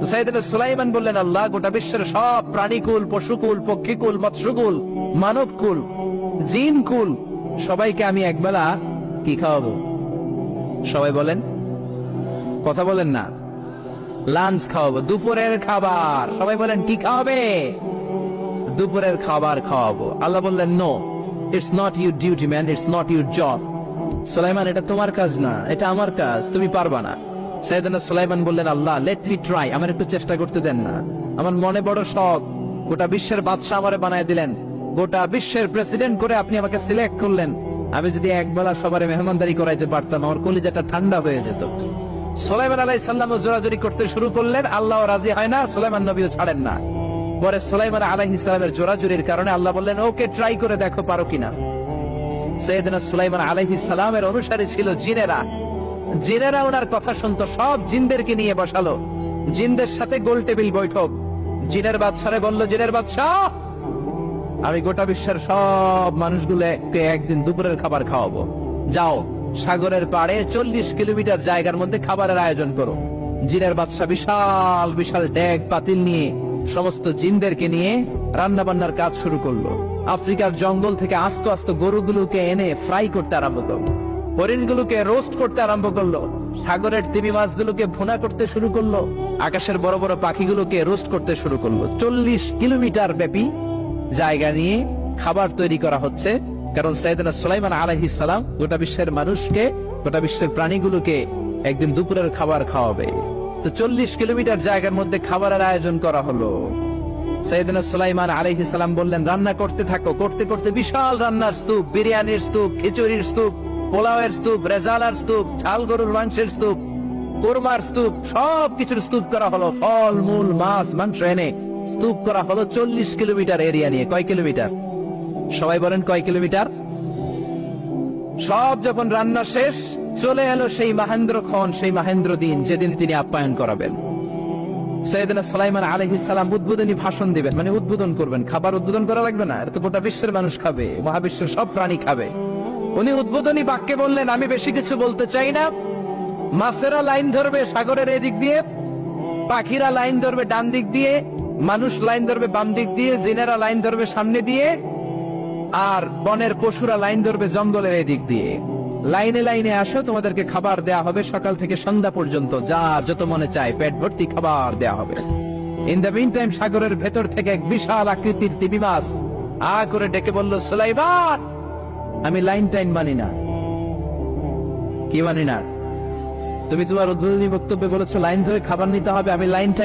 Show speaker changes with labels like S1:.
S1: সাইয়েদনা সুলাইমান বললেন, আল্লাহ, গোটা বিশ্বের সব প্রাণীকুল, পশুকুল, পক্ষীকুল, মৎস্যকুল, মানবকুল, জিনকুল সবাইকে আমি একবেলা কি খাওয়াবো? সবাই বলেন, কথা বলেন না। লাঞ্চ খাওয়াবো, দুপুরের খাবার। সবাই বলেন, কি খাওয়াবে? দুপুরের খাবার খাওয়াবো। আল্লাহ বললেন, no, it's not your duty man, it's not your job. Sulaiman, এটা তোমার কাজ না, এটা আমার কাজ, তুমি পারবা না। সাইয়েদনা সুলাইমান বললেন, আল্লাহ, লেট মি ট্রাই, আমার একটু চেষ্টা করতে দেন না। আমার মনে বড় শখ, গোটা বিশ্বের বাদশা আমারে বানায় দিলেন, গোটা বিশ্বের প্রেসিডেন্ট করে আপনি আমাকে সিলেক্ট করলেন। আমি যদি একবেলা সবারে মেহমানদারি করাইতে পারতাম, আমার কলিজাটা ঠান্ডা হয়ে যেত। সুলাইমান আলাইহিস সালাম জোরাজুরি করতে শুরু করলেন, আল্লাহ রাজি হয় না, সুলাইমান নবীও ছাড়েন না। পরে সুলাইমান আলাইহিস সালামের জোরাজুরির কারণে আল্লাহ বললেন, ওকে, ট্রাই করে দেখো পারো কিনা। সাইয়েদনা সুলাইমান আলাইহিস সালামের অনুসারী ছিল জিনেরা। জিনেরা ওনার কথা শুনতো, সব জিনদেরকে নিয়ে বসালো, জিনদের সাথে গোল টেবিল বৈঠক। জিনের বাদশারে বলল, জিনের বাদশাহ, আমি গোটা বিশ্বের সব মানুষগুলোকে একদিন দুপুরের খাবার খাওয়াবো। যাও, সাগরের পাড়ে 40 কিলোমিটার জায়গার মধ্যে খাবারের আয়োজন করো। জিনের বাদশা বিশাল বিশাল ডেক পাতিল নিয়ে সমস্ত জিনদেরকে নিয়ে রান্না বান্নার কাজ শুরু করলো। আফ্রিকার জঙ্গল থেকে আস্ত আস্ত গরুগুলোকে এনে ফ্রাই করতে আরম্ভ করলো, হরিণগুলোকে রোস্ট করতে আরম্ভ করলো, সাগরের তিমি মাছগুলোকে ভুনা করতে শুরু করলো, আকাশের বড় বড় পাখিগুলোকে রোস্ট করতে শুরু করলো। 40 কিলোমিটার ব্যাপী জায়গা নিয়ে খাবার তৈরি করা হচ্ছে, কারণ সাইয়েদনা সুলাইমান আলাইহিস সালাম গোটা বিশ্বের মানুষকে, গোটা বিশ্বের প্রাণীগুলোকে একদিন দুপুরের খাবার খাওয়াবে। তো 40 কিলোমিটার জায়গার মধ্যে খাবারের আয়োজন করা হলো। সাইয়েদনা সুলাইমান আলাইহিস সালাম বললেন, রান্না করতে থাকো। করতে করতে বিশাল রান্নার স্তূপ, বিরিয়ানির স্তূপ, খিচুড়ির স্তূপ, পোলাওয়ের স্তূপ, রেজালার স্তূপ, ঝাল গরুর মাংসের স্তূপ, কোরমার স্তূপ, সব কিছুর স্তূপ করা হলো। ফল মূল মাছ মাংস এনে স্তূপ করা হলো 40 কিলোমিটার এরিয়া নিয়ে। কয় কিলোমিটার? সবাই বলেন, কয় কিলোমিটার? সব যখন রান্না শেষ, চলে এলো সেই মহেন্দ্র ক্ষণ, সেই মহেন্দ্র দিন, যেদিন তিনি আপ্যায়ন করাবেন। সাইয়েদনা সুলাইমান আলাইহিস সালাম উদ্বোধনী ভাষণ দিবেন, মানে উদ্বোধন করবেন। খাবার উদ্বোধন করা লাগবে না, এটা তো গোটা বিশ্বের মানুষ খাবে, মহাবিশ্বের সব প্রাণী খাবে। উনি উদ্বোধনী বাক্যে বললেন, আমি বেশি কিছু বলতে চাই না। মাছেরা লাইন ধরবে সাগরের এদিক দিয়ে, পাখিরা লাইন ধরবে ডান দিক দিয়ে, মানুষ লাইন ধরবে বাম দিক দিয়ে, জিনেরা লাইন ধরবে সামনে দিয়ে, আর বনের পশুরা লাইন ধরবে জঙ্গলের এদিক দিয়ে। লাইনে লাইনে আসো, তোমাদেরকে খাবার দেয়া হবে সকাল থেকে সন্ধ্যা পর্যন্ত, যার যত মনে চায় পেট ভর্তি খাবার দেয়া হবে। ইন দ্য মিন টাইম সাগরের ভেতর থেকে এক বিশাল আকৃতির তিমি মাছ আ করে ডেকে বলল, সুলাইমান, আমি লাইন টাইন মানি না। কি মানি না? তুমি তোমার উদ্বোধনী বক্তব্যে বলেছো লাইন ধরে খাবার নিতে হবে, আমি লাইন টাইন